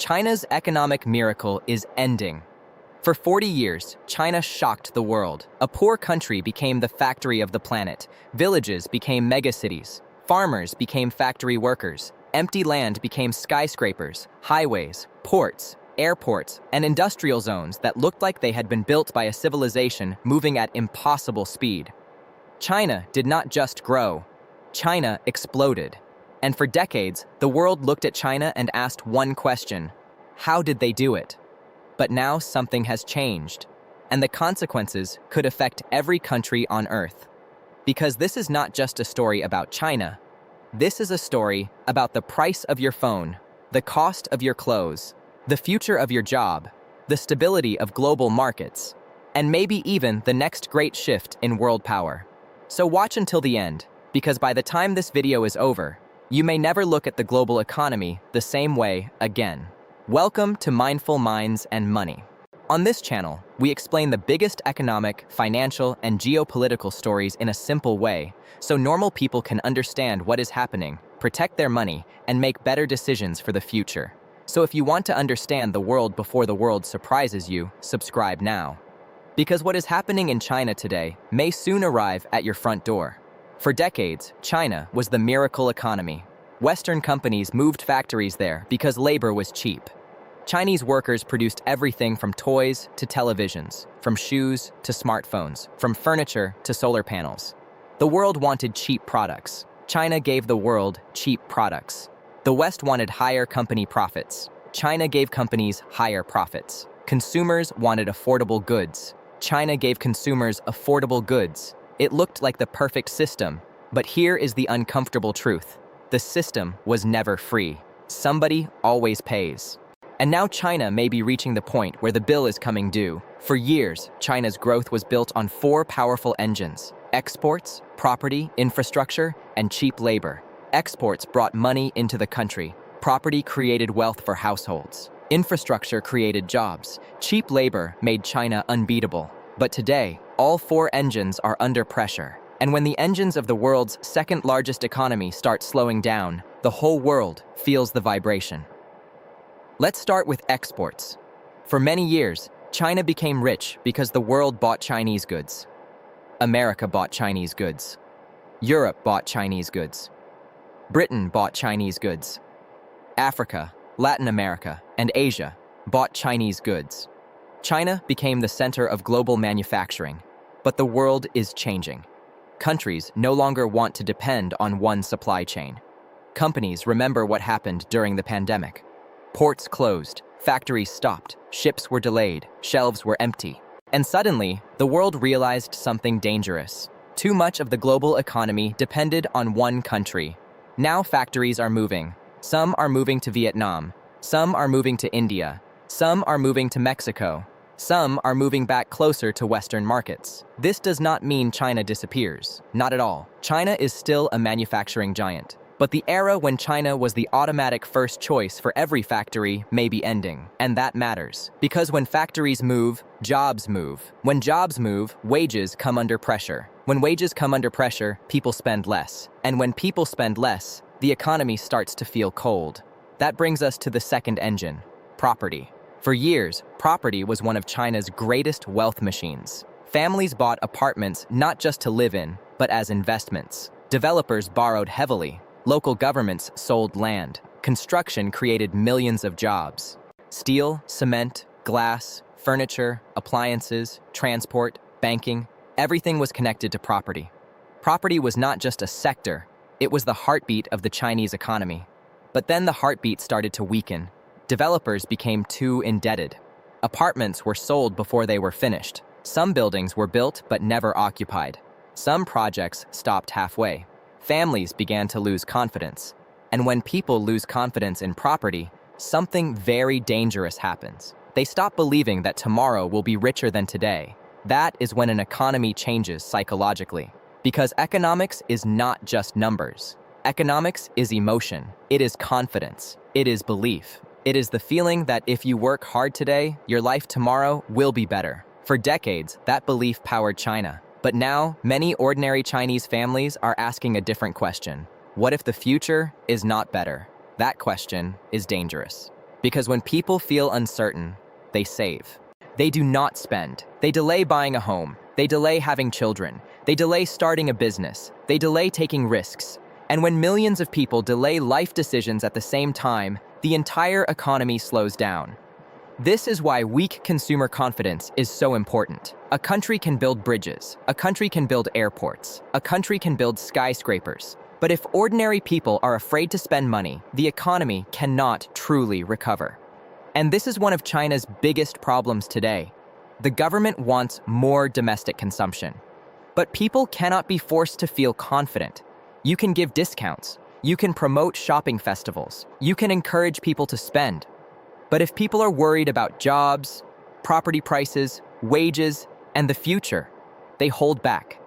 China's economic miracle is ending. For 40 years, China shocked the world. A poor country became the factory of the planet. Villages became megacities. Farmers became factory workers. Empty land became skyscrapers, highways, ports, airports, and industrial zones that looked like they had been built by a civilization moving at impossible speed. China did not just grow. China exploded. And for decades, the world looked at China and asked one question: how did they do it? But now something has changed, and the consequences could affect every country on Earth. Because this is not just a story about China. This is a story about the price of your phone, the cost of your clothes, the future of your job, the stability of global markets, and maybe even the next great shift in world power. So watch until the end, because by the time this video is over, you may never look at the global economy the same way again. Welcome to Mindful Minds and Money. On this channel, we explain the biggest economic, financial, and geopolitical stories in a simple way, so normal people can understand what is happening, protect their money, and make better decisions for the future. So if you want to understand the world before the world surprises you, subscribe now. Because what is happening in China today may soon arrive at your front door. For decades, China was the miracle economy. Western companies moved factories there because labor was cheap. Chinese workers produced everything from toys to televisions, from shoes to smartphones, from furniture to solar panels. The world wanted cheap products. China gave the world cheap products. The West wanted higher company profits. China gave companies higher profits. Consumers wanted affordable goods. China gave consumers affordable goods. It looked like the perfect system, but here is the uncomfortable truth. The system was never free. Somebody always pays. And now China may be reaching the point where the bill is coming due. For years, China's growth was built on four powerful engines: exports, property, infrastructure, and cheap labor. Exports brought money into the country. Property created wealth for households. Infrastructure created jobs. Cheap labor made China unbeatable. But today, all four engines are under pressure. And when the engines of the world's second largest economy start slowing down, the whole world feels the vibration. Let's start with exports. For many years, China became rich because the world bought Chinese goods. America bought Chinese goods. Europe bought Chinese goods. Britain bought Chinese goods. Africa, Latin America, and Asia bought Chinese goods. China became the center of global manufacturing, but the world is changing. Countries no longer want to depend on one supply chain. Companies remember what happened during the pandemic. Ports closed, factories stopped, ships were delayed, shelves were empty. And suddenly, the world realized something dangerous. Too much of the global economy depended on one country. Now factories are moving. Some are moving to Vietnam. Some are moving to India. Some are moving to Mexico. Some are moving back closer to Western markets. This does not mean China disappears. Not at all. China is still a manufacturing giant. But the era when China was the automatic first choice for every factory may be ending. And that matters. Because when factories move, jobs move. When jobs move, wages come under pressure. When wages come under pressure, people spend less. And when people spend less, the economy starts to feel cold. That brings us to the second engine: property. For years, property was one of China's greatest wealth machines. Families bought apartments not just to live in, but as investments. Developers borrowed heavily. Local governments sold land. Construction created millions of jobs. Steel, cement, glass, furniture, appliances, transport, banking, everything was connected to property. Property was not just a sector, it was the heartbeat of the Chinese economy. But then the heartbeat started to weaken. Developers became too indebted. Apartments were sold before they were finished. Some buildings were built but never occupied. Some projects stopped halfway. Families began to lose confidence. And when people lose confidence in property, something very dangerous happens. They stop believing that tomorrow will be richer than today. That is when an economy changes psychologically. Because economics is not just numbers. Economics is emotion. It is confidence. It is belief. It is the feeling that if you work hard today, your life tomorrow will be better. For decades, that belief powered China. But now, many ordinary Chinese families are asking a different question. What if the future is not better? That question is dangerous. Because when people feel uncertain, they save. They do not spend. They delay buying a home. They delay having children. They delay starting a business. They delay taking risks. And when millions of people delay life decisions at the same time, the entire economy slows down. This is why weak consumer confidence is so important. A country can build bridges. A country can build airports. A country can build skyscrapers. But if ordinary people are afraid to spend money, the economy cannot truly recover. And this is one of China's biggest problems today. The government wants more domestic consumption. But people cannot be forced to feel confident. You can give discounts. You can promote shopping festivals. You can encourage people to spend. But if people are worried about jobs, property prices, wages, and the future, they hold back.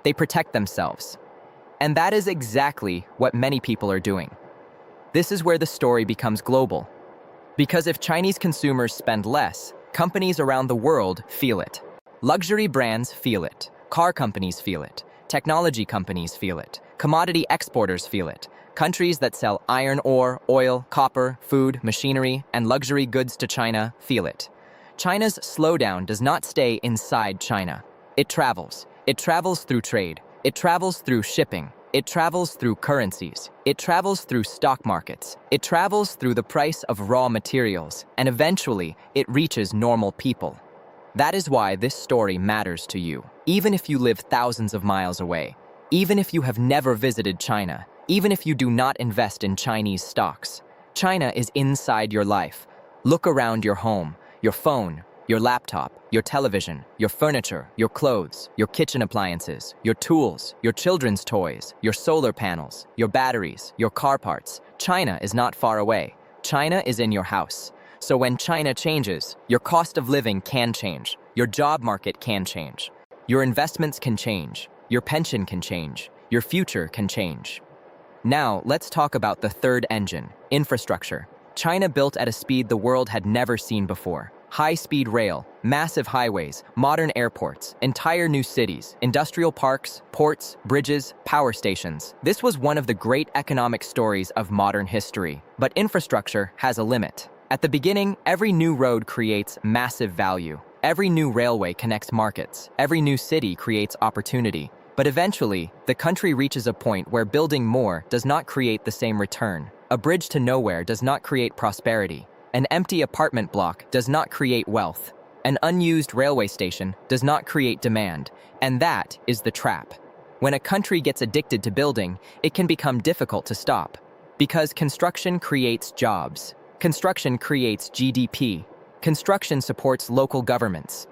They protect themselves. And that is exactly what many people are doing. This is where the story becomes global. Because if Chinese consumers spend less, companies around the world feel it. Luxury brands feel it. Car companies feel it. Technology companies feel it. Commodity exporters feel it. Countries that sell iron ore, oil, copper, food, machinery, and luxury goods to China feel it. China's slowdown does not stay inside China. It travels. It travels through trade. It travels through shipping. It travels through currencies. It travels through stock markets. It travels through the price of raw materials. And eventually, it reaches normal people. That is why this story matters to you, even if you live thousands of miles away, even if you have never visited China, even if you do not invest in Chinese stocks. China is inside your life. Look around your home, your phone, your laptop, your television, your furniture, your clothes, your kitchen appliances, your tools, your children's toys, your solar panels, your batteries, your car parts. China is not far away. China is in your house. So when China changes, your cost of living can change. Your job market can change. Your investments can change. Your pension can change. Your future can change. Now, let's talk about the third engine, infrastructure. China built at a speed the world had never seen before. High-speed rail, massive highways, modern airports, entire new cities, industrial parks, ports, bridges, power stations. This was one of the great economic stories of modern history. But infrastructure has a limit. At the beginning, every new road creates massive value. Every new railway connects markets. Every new city creates opportunity. But eventually, the country reaches a point where building more does not create the same return. A bridge to nowhere does not create prosperity. An empty apartment block does not create wealth. An unused railway station does not create demand. And that is the trap. When a country gets addicted to building, it can become difficult to stop. Because construction creates jobs. Construction creates GDP. Construction supports local governments.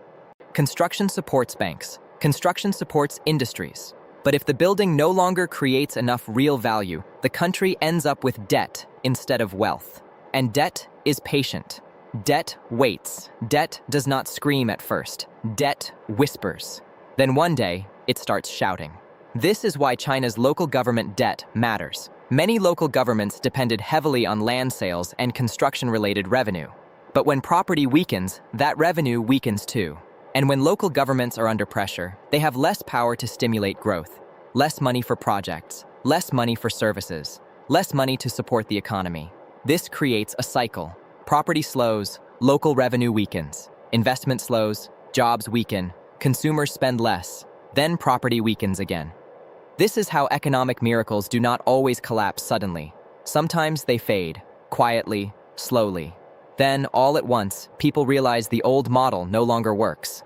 Construction supports banks. Construction supports industries. But if the building no longer creates enough real value, the country ends up with debt instead of wealth. And debt is patient. Debt waits. Debt does not scream at first. Debt whispers. Then one day, it starts shouting. This is why China's local government debt matters. Many local governments depended heavily on land sales and construction-related revenue. But when property weakens, that revenue weakens too. And when local governments are under pressure, they have less power to stimulate growth, less money for projects, less money for services, less money to support the economy. This creates a cycle. Property slows, local revenue weakens, investment slows, jobs weaken, consumers spend less, then property weakens again. This is how economic miracles do not always collapse suddenly. Sometimes they fade, quietly, slowly. Then, all at once, people realize the old model no longer works.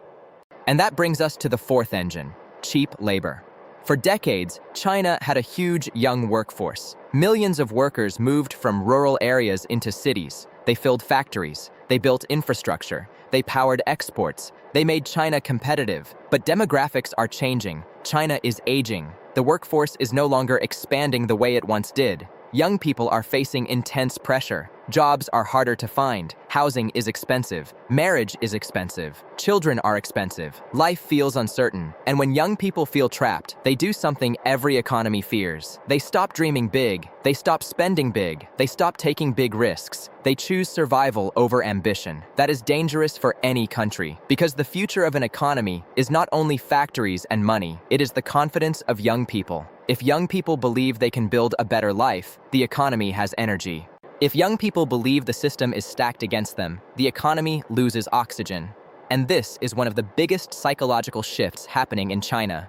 And that brings us to the fourth engine, cheap labor. For decades, China had a huge young workforce. Millions of workers moved from rural areas into cities. They filled factories. They built infrastructure. They powered exports. They made China competitive. But demographics are changing. China is aging. The workforce is no longer expanding the way it once did. Young people are facing intense pressure. Jobs are harder to find. Housing is expensive. Marriage is expensive. Children are expensive. Life feels uncertain. And when young people feel trapped, they do something every economy fears. They stop dreaming big. They stop spending big. They stop taking big risks. They choose survival over ambition. That is dangerous for any country, because the future of an economy is not only factories and money, it is the confidence of young people. If young people believe they can build a better life, the economy has energy. If young people believe the system is stacked against them, the economy loses oxygen. And this is one of the biggest psychological shifts happening in China.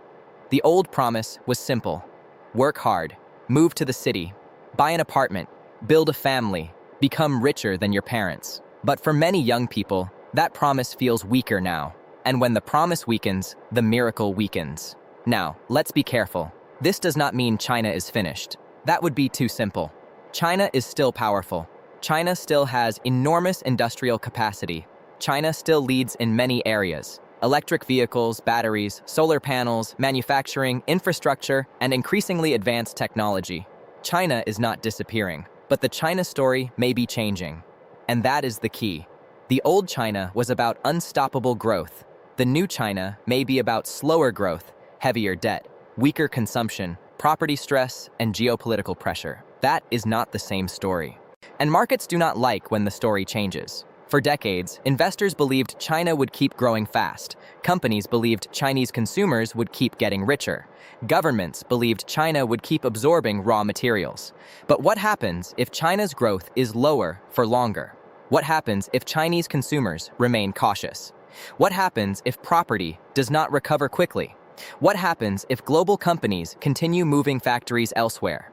The old promise was simple: work hard, move to the city, buy an apartment, build a family, become richer than your parents. But for many young people, that promise feels weaker now. And when the promise weakens, the miracle weakens. Now, let's be careful. This does not mean China is finished. That would be too simple. China is still powerful. China still has enormous industrial capacity. China still leads in many areas: electric vehicles, batteries, solar panels, manufacturing, infrastructure, and increasingly advanced technology. China is not disappearing, but the China story may be changing. And that is the key. The old China was about unstoppable growth. The new China may be about slower growth, heavier debt, weaker consumption, property stress, and geopolitical pressure. That is not the same story. And markets do not like when the story changes. For decades, investors believed China would keep growing fast. Companies believed Chinese consumers would keep getting richer. Governments believed China would keep absorbing raw materials. But what happens if China's growth is lower for longer? What happens if Chinese consumers remain cautious? What happens if property does not recover quickly? What happens if global companies continue moving factories elsewhere?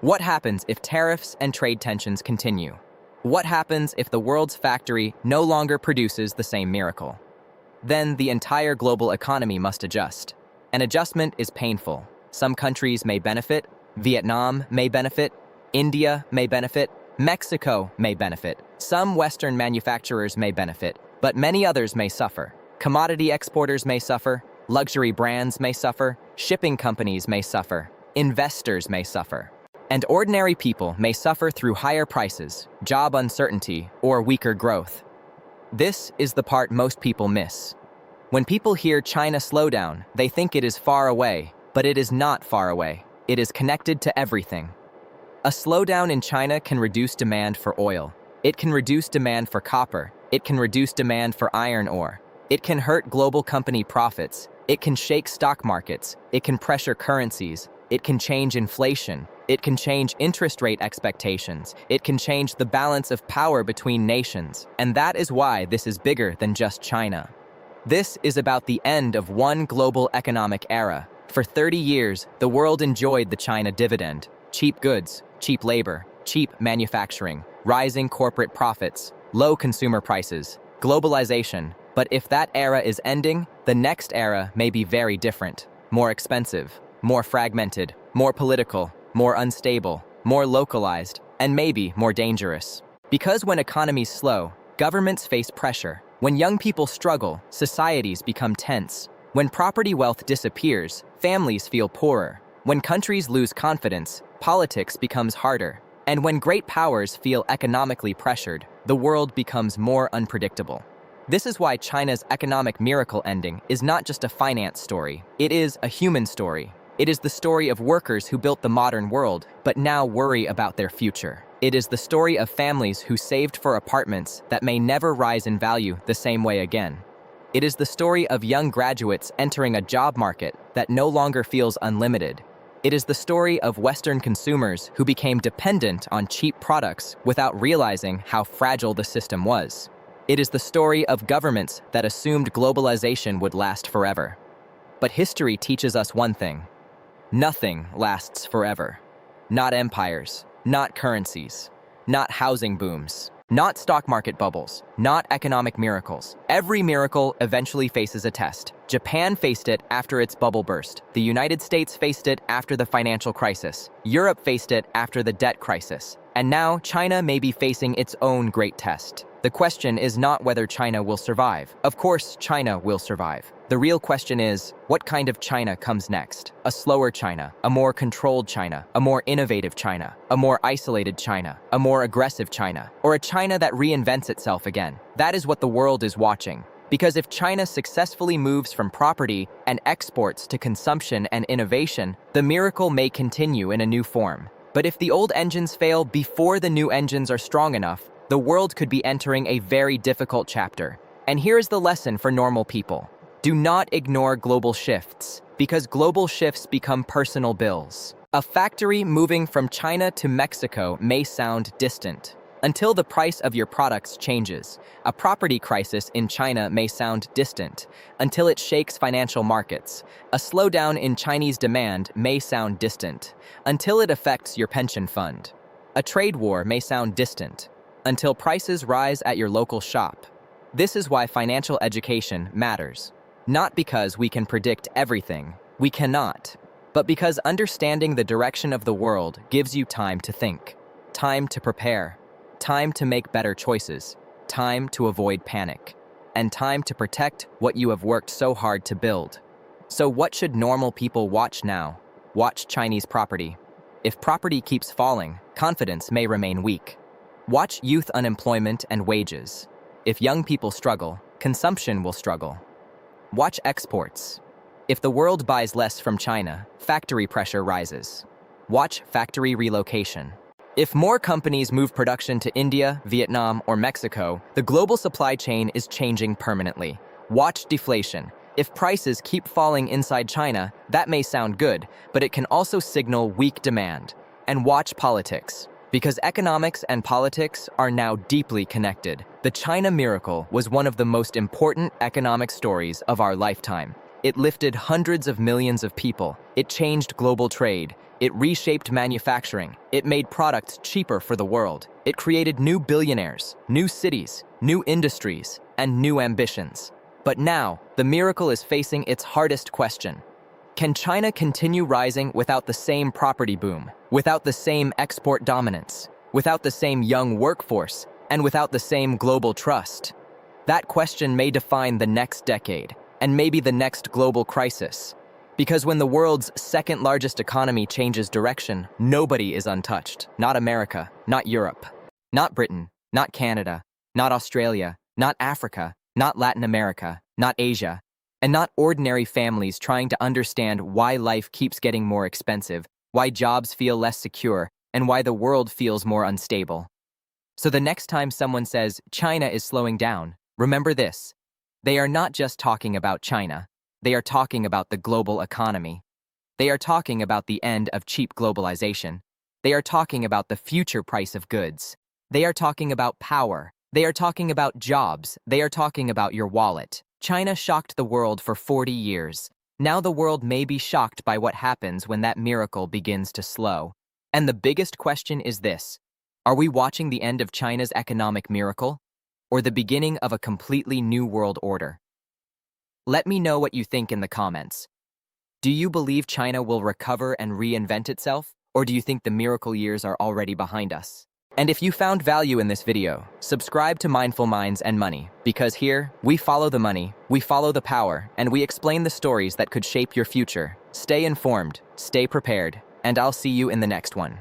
What happens if tariffs and trade tensions continue? What happens if the world's factory no longer produces the same miracle? Then the entire global economy must adjust. An adjustment is painful. Some countries may benefit, Vietnam may benefit, India may benefit, Mexico may benefit. Some Western manufacturers may benefit, but many others may suffer. Commodity exporters may suffer, luxury brands may suffer, shipping companies may suffer, investors may suffer. And ordinary people may suffer through higher prices, job uncertainty, or weaker growth. This is the part most people miss. When people hear China slow down, they think it is far away, but it is not far away. It is connected to everything. A slowdown in China can reduce demand for oil. It can reduce demand for copper. It can reduce demand for iron ore. It can hurt global company profits. It can shake stock markets. It can pressure currencies. It can change inflation. It can change interest rate expectations. It can change the balance of power between nations. And that is why this is bigger than just China. This is about the end of one global economic era. For 30 years, the world enjoyed the China dividend: cheap goods, cheap labor, cheap manufacturing, rising corporate profits, low consumer prices, globalization. But if that era is ending, the next era may be very different: more expensive, more fragmented, more political, more unstable, more localized, and maybe more dangerous. Because when economies slow, governments face pressure. When young people struggle, societies become tense. When property wealth disappears, families feel poorer. When countries lose confidence, politics becomes harder. And when great powers feel economically pressured, the world becomes more unpredictable. This is why China's economic miracle ending is not just a finance story. It is a human story. It is the story of workers who built the modern world, but now worry about their future. It is the story of families who saved for apartments that may never rise in value the same way again. It is the story of young graduates entering a job market that no longer feels unlimited. It is the story of Western consumers who became dependent on cheap products without realizing how fragile the system was. It is the story of governments that assumed globalization would last forever. But history teaches us one thing: nothing lasts forever. Not empires, not currencies, not housing booms, not stock market bubbles, not economic miracles. Every miracle eventually faces a test. Japan faced it after its bubble burst. The United States faced it after the financial crisis. Europe faced it after the debt crisis. And now China may be facing its own great test. The question is not whether China will survive. Of course, China will survive. The real question is, what kind of China comes next? A slower China, a more controlled China, a more innovative China, a more isolated China, a more aggressive China, or a China that reinvents itself again? That is what the world is watching. Because if China successfully moves from property and exports to consumption and innovation, the miracle may continue in a new form. But if the old engines fail before the new engines are strong enough, the world could be entering a very difficult chapter. And here's the lesson for normal people. Do not ignore global shifts, because global shifts become personal bills. A factory moving from China to Mexico may sound distant, Until the price of your products changes, a property crisis in China may sound distant. Until it shakes financial markets, a slowdown in Chinese demand may sound distant. Until it affects your pension fund, a trade war may sound distant. Until prices rise at your local shop. This is why financial education matters. Not because we can predict everything, we cannot, but because understanding the direction of the world gives you time to think, time to prepare, time to make better choices, time to avoid panic, and time to protect what you have worked so hard to build. So what should normal people watch now? Watch Chinese property. If property keeps falling, confidence may remain weak. Watch youth unemployment and wages. If young people struggle, consumption will struggle. Watch exports. If the world buys less from China, factory pressure rises. Watch factory relocation. If more companies move production to India, Vietnam, or Mexico, the global supply chain is changing permanently. Watch deflation. If prices keep falling inside China, that may sound good, but it can also signal weak demand. And watch politics. Because economics and politics are now deeply connected. The China miracle was one of the most important economic stories of our lifetime. It lifted hundreds of millions of people. It changed global trade. It reshaped manufacturing. It made products cheaper for the world. It created new billionaires, new cities, new industries, and new ambitions. But now, the miracle is facing its hardest question. Can China continue rising without the same property boom, without the same export dominance, without the same young workforce, and without the same global trust? That question may define the next decade, and maybe the next global crisis. Because when the world's second largest economy changes direction, nobody is untouched. Not America, not Europe, not Britain, not Canada, not Australia, not Africa, not Latin America, not Asia, and not ordinary families trying to understand why life keeps getting more expensive, why jobs feel less secure, and why the world feels more unstable. So the next time someone says China is slowing down, remember this. They are not just talking about China. They are talking about the global economy. They are talking about the end of cheap globalization. They are talking about the future price of goods. They are talking about power. They are talking about jobs. They are talking about your wallet. China shocked the world for 40 years. Now the world may be shocked by what happens when that miracle begins to slow. And the biggest question is this: are we watching the end of China's economic miracle, or the beginning of a completely new world order? Let me know what you think in the comments. Do you believe China will recover and reinvent itself, or do you think the miracle years are already behind us? And if you found value in this video, subscribe to Mindful Minds and Money, because here, we follow the money, we follow the power, and we explain the stories that could shape your future. Stay informed, stay prepared, and I'll see you in the next one.